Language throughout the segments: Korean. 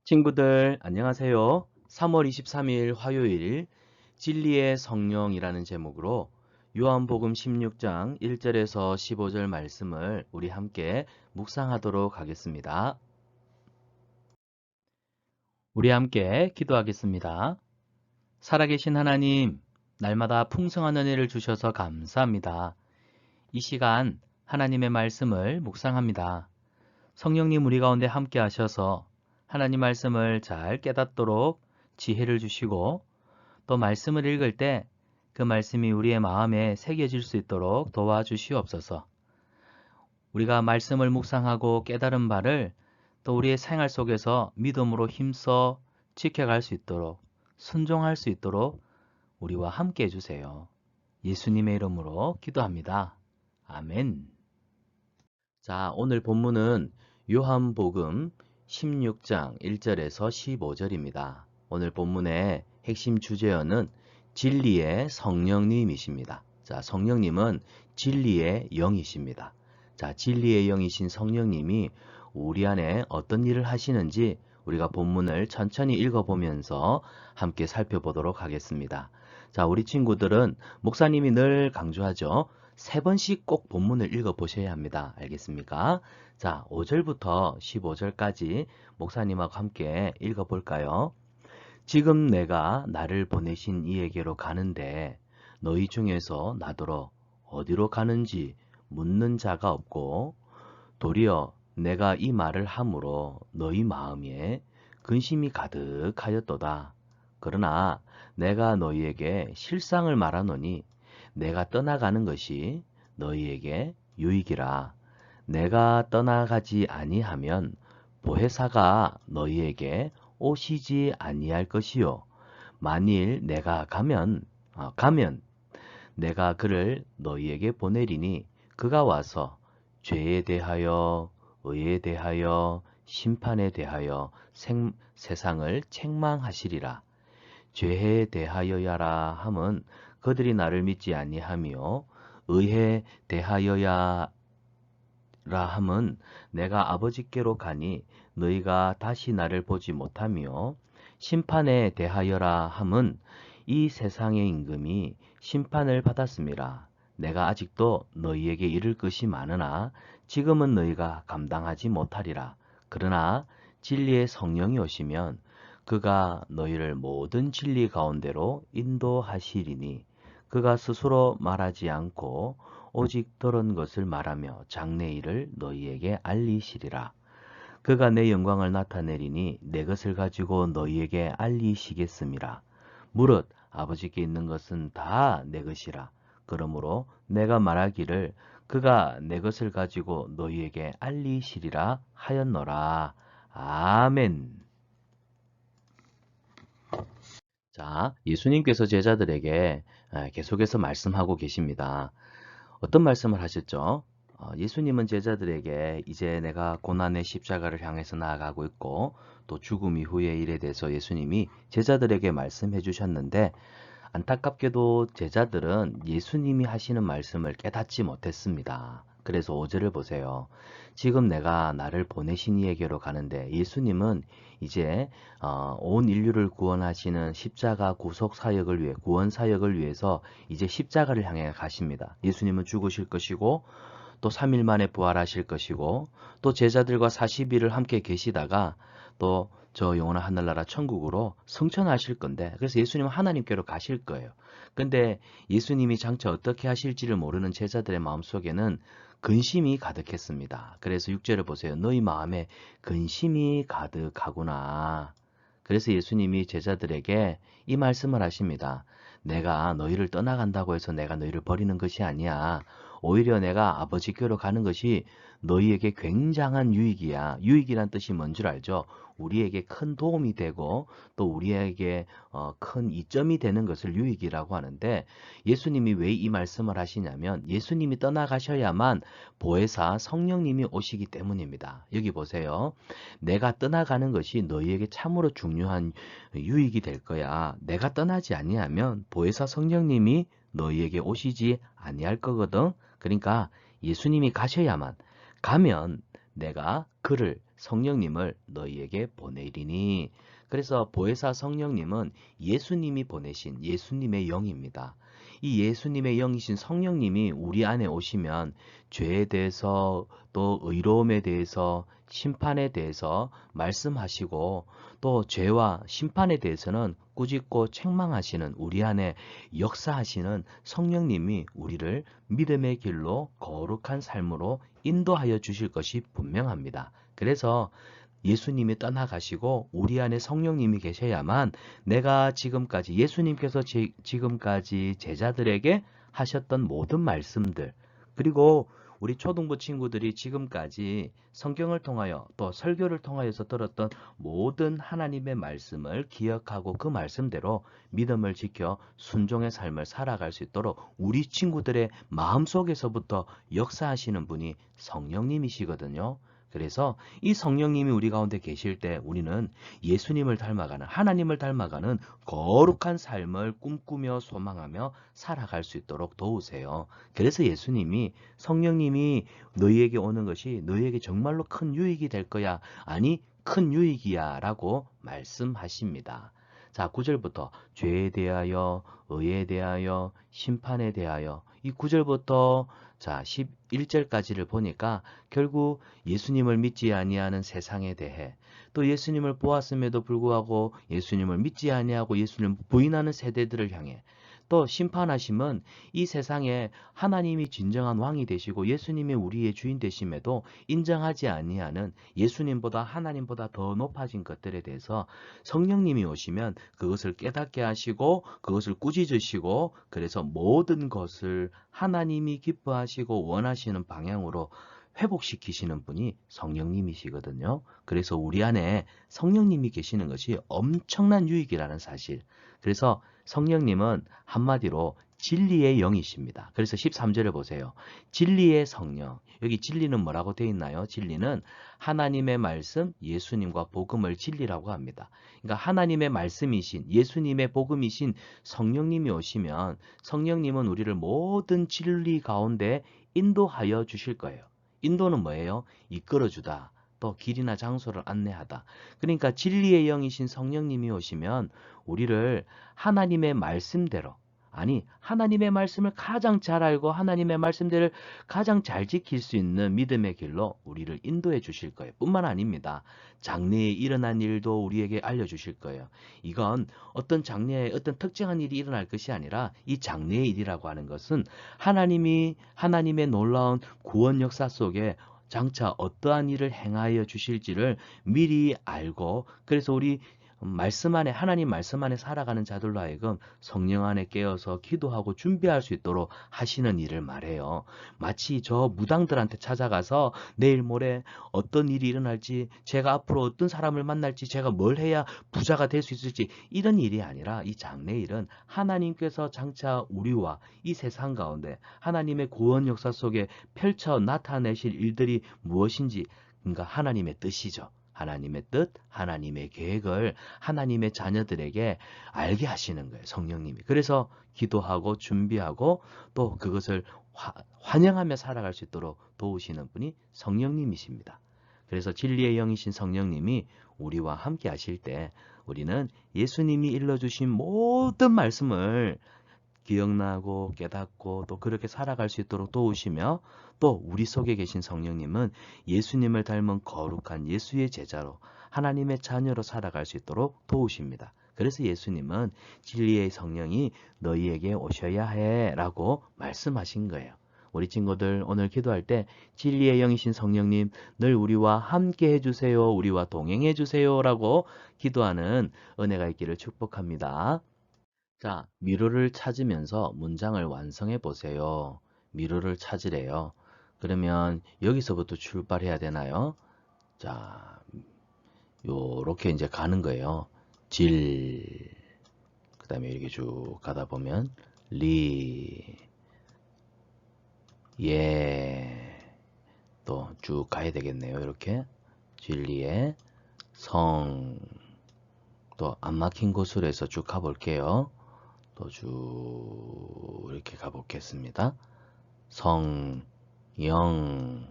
친구들, 안녕하세요. 3월 23일 화요일 진리의 성령이라는 제목으로 요한복음 16장 1절에서 15절 말씀을 우리 함께 묵상하도록 하겠습니다. 우리 함께 기도하겠습니다. 살아계신 하나님, 날마다 풍성한 은혜를 주셔서 감사합니다. 이 시간 하나님의 말씀을 묵상합니다. 성령님 우리 가운데 함께 하셔서 하나님 말씀을 잘 깨닫도록 지혜를 주시고 또 말씀을 읽을 때 그 말씀이 우리의 마음에 새겨질 수 있도록 도와주시옵소서. 우리가 말씀을 묵상하고 깨달은 바를 또 우리의 생활 속에서 믿음으로 힘써 지켜갈 수 있도록 순종할 수 있도록 우리와 함께 해주세요. 예수님의 이름으로 기도합니다. 아멘. 자, 오늘 본문은 요한복음 16장 1절에서 15절입니다. 오늘 본문의 핵심 주제어는 진리의 성령님이십니다. 자, 성령님은 진리의 영이십니다. 자, 진리의 영이신 성령님이 우리 안에 어떤 일을 하시는지 우리가 본문을 천천히 읽어보면서 함께 살펴보도록 하겠습니다. 자, 우리 친구들은 목사님이 늘 강조하죠. 3번씩 꼭 본문을 읽어보셔야 합니다. 알겠습니까? 자, 5절부터 15절까지 목사님하고 함께 읽어볼까요? 지금 내가 나를 보내신 이에게로 가는데 너희 중에서 나더러 어디로 가는지 묻는 자가 없고 도리어 내가 이 말을 함으로 너희 마음에 근심이 가득하였도다. 그러나 내가 너희에게 실상을 말하노니 내가 떠나가는 것이 너희에게 유익이라. 내가 떠나가지 아니하면 보혜사가 너희에게 오시지 아니할 것이요. 만일 내가 가면 내가 그를 너희에게 보내리니 그가 와서 죄에 대하여 의에 대하여 심판에 대하여 세상을 책망하시리라. 죄에 대하여야라 함은 그들이 나를 믿지 아니하며 의에 대하여야라 함은 내가 아버지께로 가니 너희가 다시 나를 보지 못하며 심판에 대하여라 함은 이 세상의 임금이 심판을 받았음이라. 내가 아직도 너희에게 이를 것이 많으나 지금은 너희가 감당하지 못하리라. 그러나 진리의 성령이 오시면 그가 너희를 모든 진리 가운데로 인도하시리니 그가 스스로 말하지 않고 오직 들은 것을 말하며 장래일을 너희에게 알리시리라. 그가 내 영광을 나타내리니 내 것을 가지고 너희에게 알리시겠음이라. 무릇 아버지께 있는 것은 다 내 것이라. 그러므로 내가 말하기를 그가 내 것을 가지고 너희에게 알리시리라 하였노라. 아멘. 자, 예수님께서 제자들에게 계속해서 말씀하고 계십니다. 어떤 말씀을 하셨죠? 예수님은 제자들에게 이제 내가 고난의 십자가를 향해서 나아가고 있고 또 죽음 이후의 일에 대해서 예수님이 제자들에게 말씀해 주셨는데 안타깝게도 제자들은 예수님이 하시는 말씀을 깨닫지 못했습니다. 그래서 5절을 보세요. 지금 내가 나를 보내신 이에게로 가는데 예수님은 이제 온 인류를 구원하시는 십자가 구속 사역을 위해 구원 사역을 위해서 이제 십자가를 향해 가십니다. 예수님은 죽으실 것이고 또 3일 만에 부활하실 것이고 또 제자들과 40일을 함께 계시다가 또 저 영원한 하늘나라 천국으로 승천하실 건데 그래서 예수님은 하나님께로 가실 거예요. 근데 예수님이 장차 어떻게 하실지를 모르는 제자들의 마음속에는 근심이 가득했습니다. 그래서 6절을 보세요. 너희 마음에 근심이 가득하구나. 그래서 예수님이 제자들에게 이 말씀을 하십니다. 내가 너희를 떠나간다고 해서 내가 너희를 버리는 것이 아니야. 오히려 내가 아버지께로 가는 것이 너희에게 굉장한 유익이야. 유익이란 뜻이 뭔 줄 알죠? 우리에게 큰 도움이 되고 또 우리에게 큰 이점이 되는 것을 유익이라고 하는데 예수님이 왜 이 말씀을 하시냐면 예수님이 떠나가셔야만 보혜사 성령님이 오시기 때문입니다. 여기 보세요. 내가 떠나가는 것이 너희에게 참으로 중요한 유익이 될 거야. 내가 떠나지 아니하면 보혜사 성령님이 너희에게 오시지 아니할 거거든. 그러니까 예수님이 가셔야만 가면 내가 그를 성령님을 너희에게 보내리니. 그래서 보혜사 성령님은 예수님이 보내신 예수님의 영입니다. 이 예수님의 영이신 성령님이 우리 안에 오시면 죄에 대해서 또 의로움에 대해서 심판에 대해서 말씀하시고 또 죄와 심판에 대해서는 꾸짖고 책망하시는 우리 안에 역사하시는 성령님이 우리를 믿음의 길로 거룩한 삶으로 인도하여 주실 것이 분명합니다. 그래서 예수님이 떠나가시고 우리 안에 성령님이 계셔야만 내가 지금까지 예수님께서 지금까지 제자들에게 하셨던 모든 말씀들, 그리고 우리 초등부 친구들이 지금까지 성경을 통하여 또 설교를 통하여서 들었던 모든 하나님의 말씀을 기억하고 그 말씀대로 믿음을 지켜 순종의 삶을 살아갈 수 있도록 우리 친구들의 마음속에서부터 역사하시는 분이 성령님이시거든요. 그래서 이 성령님이 우리 가운데 계실 때 우리는 예수님을 닮아가는, 하나님을 닮아가는 거룩한 삶을 꿈꾸며 소망하며 살아갈 수 있도록 도우세요. 그래서 예수님이, 성령님이 너희에게 오는 것이 너희에게 정말로 큰 유익이 될 거야. 아니, 큰 유익이야 라고 말씀하십니다. 자, 9절부터 죄에 대하여, 의에 대하여, 심판에 대하여, 이 9절부터 자 11절까지를 보니까 결국 예수님을 믿지 아니하는 세상에 대해, 또 예수님을 보았음에도 불구하고 예수님을 믿지 아니하고 예수님을 부인하는 세대들을 향해, 또 심판하심은 이 세상에 하나님이 진정한 왕이 되시고 예수님이 우리의 주인 되심에도 인정하지 아니하는 예수님보다 하나님보다 더 높아진 것들에 대해서 성령님이 오시면 그것을 깨닫게 하시고 그것을 꾸짖으시고, 그래서 모든 것을 하나님이 기뻐하시고 원하시는 방향으로 회복시키시는 분이 성령님이시거든요. 그래서 우리 안에 성령님이 계시는 것이 엄청난 유익이라는 사실. 그래서 성령님은 한마디로 진리의 영이십니다. 그래서 13절을 보세요. 진리의 성령. 여기 진리는 뭐라고 되어 있나요? 진리는 하나님의 말씀, 예수님과 복음을 진리라고 합니다. 그러니까 하나님의 말씀이신, 예수님의 복음이신 성령님이 오시면 성령님은 우리를 모든 진리 가운데 인도하여 주실 거예요. 인도는 뭐예요? 이끌어주다. 또 길이나 장소를 안내하다. 그러니까 진리의 영이신 성령님이 오시면 우리를 하나님의 말씀대로, 아니 하나님의 말씀을 가장 잘 알고 하나님의 말씀대로 가장 잘 지킬 수 있는 믿음의 길로 우리를 인도해 주실 거예요. 뿐만 아닙니다. 장래에 일어난 일도 우리에게 알려주실 거예요. 이건 어떤 장래에 어떤 특정한 일이 일어날 것이 아니라 이 장래의 일이라고 하는 것은 하나님의 놀라운 구원 역사 속에 장차 어떠한 일을 행하여 주실지를 미리 알고, 그래서 우리 말씀 안에, 하나님 말씀 안에 살아가는 자들로 하여금 성령 안에 깨어서 기도하고 준비할 수 있도록 하시는 일을 말해요. 마치 저 무당들한테 찾아가서 내일 모레 어떤 일이 일어날지, 제가 앞으로 어떤 사람을 만날지, 제가 뭘 해야 부자가 될 수 있을지, 이런 일이 아니라 이 장래일은 하나님께서 장차 우리와 이 세상 가운데 하나님의 구원 역사 속에 펼쳐 나타내실 일들이 무엇인지, 그러니까 하나님의 뜻이죠. 하나님의 뜻, 하나님의 계획을 하나님의 자녀들에게 알게 하시는 거예요. 성령님이. 그래서 기도하고 준비하고 또 그것을 환영하며 살아갈 수 있도록 도우시는 분이 성령님이십니다. 그래서 진리의 영이신 성령님이 우리와 함께 하실 때 우리는 예수님이 일러주신 모든 말씀을 기억나고 깨닫고 또 그렇게 살아갈 수 있도록 도우시며, 또 우리 속에 계신 성령님은 예수님을 닮은 거룩한 예수의 제자로 하나님의 자녀로 살아갈 수 있도록 도우십니다. 그래서 예수님은 진리의 성령이 너희에게 오셔야 해 라고 말씀하신 거예요. 우리 친구들 오늘 기도할 때 진리의 영이신 성령님 늘 우리와 함께 해주세요, 우리와 동행해 주세요 라고 기도하는 은혜가 있기를 축복합니다. 자, 미로를 찾으면서 문장을 완성해 보세요. 미로를 찾으래요. 그러면 여기서부터 출발해야 되나요? 자, 요렇게 이제 가는 거예요. 그 다음에 이렇게 쭉 가다 보면 또 쭉 가야 되겠네요. 이렇게 진리의 성, 또 안 막힌 곳으로 해서 쭉 가볼게요. 또 쭉 이렇게 가보겠습니다. 성, 영,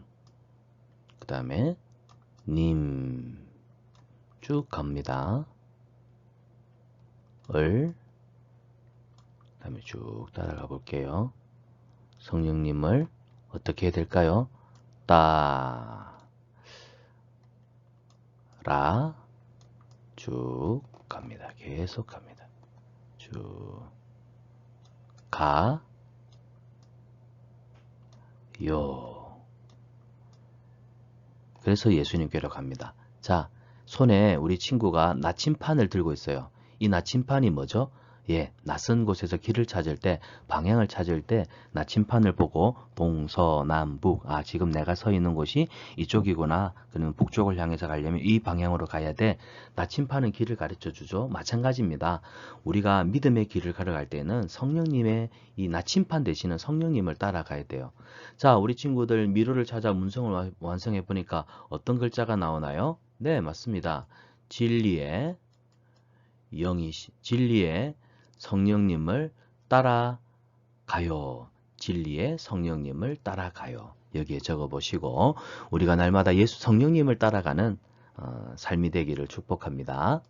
그 다음에 님 쭉 갑니다. 다음에 쭉 따라가 볼게요. 성령님을 어떻게 해야 될까요? 따라 쭉 갑니다. 계속 갑니다. 쭉 가요. 그래서 예수님께로 갑니다. 자, 손에 우리 친구가 나침판을 들고 있어요. 이 나침판이 뭐죠? 예, 낯선 곳에서 길을 찾을 때, 방향을 찾을 때 나침판을 보고 동서남북, 아, 지금 내가 서 있는 곳이 이쪽이구나. 그러면 북쪽을 향해서 가려면 이 방향으로 가야 돼. 나침판은 길을 가르쳐 주죠. 마찬가지입니다. 우리가 믿음의 길을 걸어갈 때는 성령님의 이 나침판 되시는 성령님을 따라가야 돼요. 자, 우리 친구들 미로를 찾아 문성을 완성해 보니까 어떤 글자가 나오나요? 네, 맞습니다. 진리의 진리의 성령님을 따라가요. 진리의 성령님을 따라가요. 여기에 적어 보시고 우리가 날마다 예수 성령님을 따라가는 삶이 되기를 축복합니다.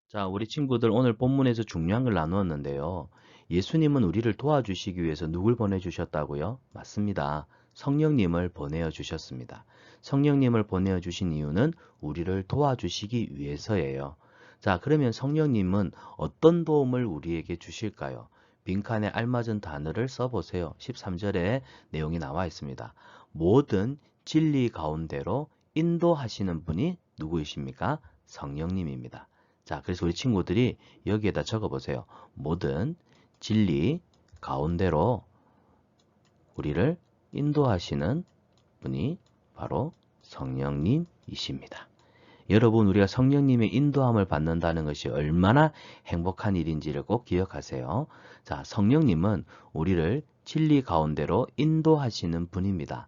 자, 우리 친구들 오늘 본문에서 중요한 걸 나누었는데요. 예수님은 우리를 도와주시기 위해서 누굴 보내주셨다고요? 맞습니다. 성령님을 보내어 주셨습니다. 성령님을 보내어 주신 이유는 우리를 도와주시기 위해서예요. 자, 그러면 성령님은 어떤 도움을 우리에게 주실까요? 빈칸에 알맞은 단어를 써보세요. 13절에 내용이 나와 있습니다. 모든 진리 가운데로 인도하시는 분이 누구이십니까? 성령님입니다. 자, 그래서 우리 친구들이 여기에다 적어보세요. 모든 진리 가운데로 우리를 인도하시는 분이 바로 성령님이십니다. 여러분, 우리가 성령님의 인도함을 받는다는 것이 얼마나 행복한 일인지를 꼭 기억하세요. 자, 성령님은 우리를 진리 가운데로 인도하시는 분입니다.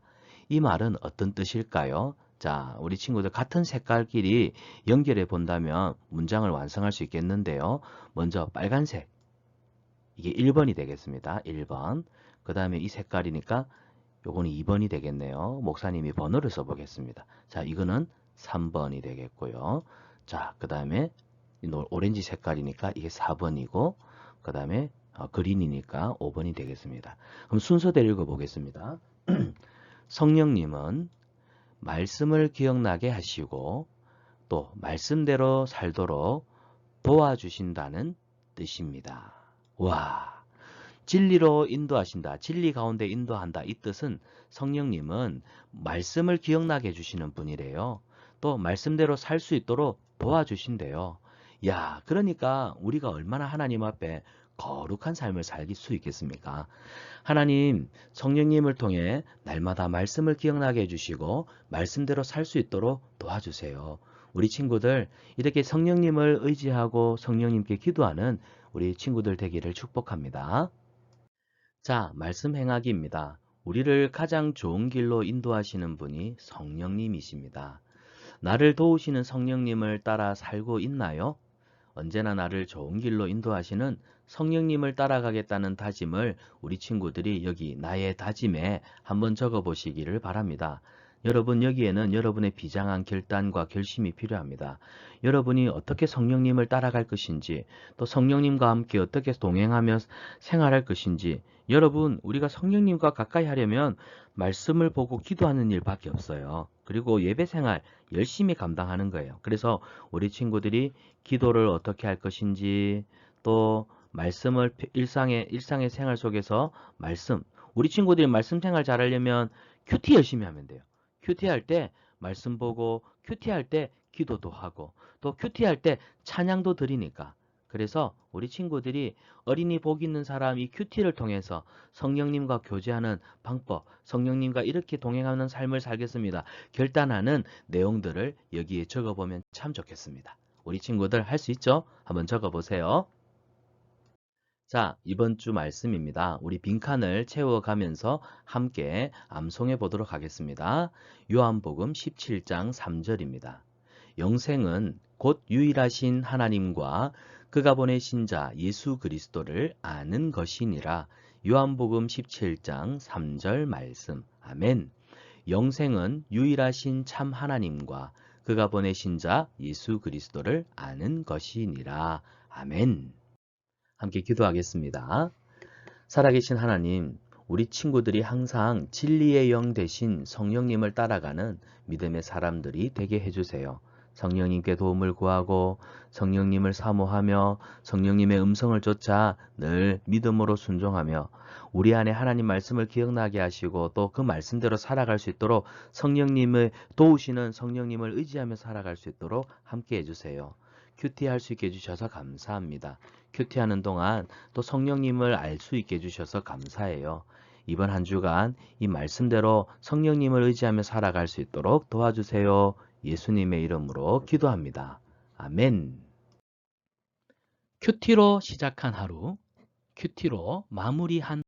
이 말은 어떤 뜻일까요? 자, 우리 친구들 같은 색깔끼리 연결해 본다면 문장을 완성할 수 있겠는데요. 먼저 빨간색, 이게 1번이 되겠습니다. 1번. 그 다음에 이 색깔이니까 요거는 2번이 되겠네요. 목사님이 번호를 써보겠습니다. 자, 이거는 3번이 되겠고요. 자, 그 다음에 오렌지 색깔이니까 이게 4번이고, 그 다음에 그린이니까 5번이 되겠습니다. 그럼 순서대로 읽어보겠습니다. 성령님은 말씀을 기억나게 하시고 또 말씀대로 살도록 도와주신다는 뜻입니다. 와, 진리로 인도하신다. 진리 가운데 인도한다. 이 뜻은 성령님은 말씀을 기억나게 해주시는 분이래요. 또 말씀대로 살 수 있도록 도와주신대요. 야, 그러니까 우리가 얼마나 하나님 앞에 거룩한 삶을 살 수 있겠습니까? 하나님, 성령님을 통해 날마다 말씀을 기억나게 해주시고 말씀대로 살 수 있도록 도와주세요. 우리 친구들 이렇게 성령님을 의지하고 성령님께 기도하는 우리 친구들 되기를 축복합니다. 자, 말씀 행하기입니다. 우리를 가장 좋은 길로 인도하시는 분이 성령님이십니다. 나를 도우시는 성령님을 따라 살고 있나요? 언제나 나를 좋은 길로 인도하시는 성령님을 따라가겠다는 다짐을 우리 친구들이 여기 나의 다짐에 한번 적어 보시기를 바랍니다. 여러분 여기에는 여러분의 비장한 결단과 결심이 필요합니다. 여러분이 어떻게 성령님을 따라갈 것인지 또 성령님과 함께 어떻게 동행하며 생활할 것인지 여러분 우리가 성령님과 가까이 하려면 말씀을 보고 기도하는 일밖에 없어요. 그리고 예배 생활 열심히 감당하는 거예요. 그래서 우리 친구들이 기도를 어떻게 할 것인지 또 말씀을 일상의 생활 속에서 우리 친구들이 말씀 생활 잘하려면 큐티 열심히 하면 돼요. 큐티할 때 말씀 보고 큐티할 때 기도도 하고 또 큐티할 때 찬양도 드리니까 그래서 우리 친구들이 어린이 복 있는 사람 이 큐티를 통해서 성령님과 교제하는 방법, 성령님과 이렇게 동행하는 삶을 살겠습니다. 결단하는 내용들을 여기에 적어보면 참 좋겠습니다. 우리 친구들 할 수 있죠? 한번 적어보세요. 자, 이번 주 말씀입니다. 우리 빈칸을 채워가면서 함께 암송해 보도록 하겠습니다. 요한복음 17장 3절입니다. 영생은 곧 유일하신 하나님과 그가 보내신 자 예수 그리스도를 아는 것이니라. 요한복음 17장 3절 말씀. 아멘. 영생은 유일하신 참 하나님과 그가 보내신 자 예수 그리스도를 아는 것이니라. 아멘. 함께 기도하겠습니다. 살아계신 하나님, 우리 친구들이 항상 진리의 영 대신 성령님을 따라가는 믿음의 사람들이 되게 해주세요. 성령님께 도움을 구하고 성령님을 사모하며 성령님의 음성을 쫓아 늘 믿음으로 순종하며 우리 안에 하나님 말씀을 기억나게 하시고 또 그 말씀대로 살아갈 수 있도록 성령님을 도우시는 성령님을 의지하며 살아갈 수 있도록 함께 해주세요. 큐티할 수 있게 해주셔서 감사합니다. 큐티하는 동안 또 성령님을 알 수 있게 해주셔서 감사해요. 이번 한 주간 이 말씀대로 성령님을 의지하며 살아갈 수 있도록 도와주세요. 예수님의 이름으로 기도합니다. 아멘. 큐티로 시작한 하루, 큐티로 마무리한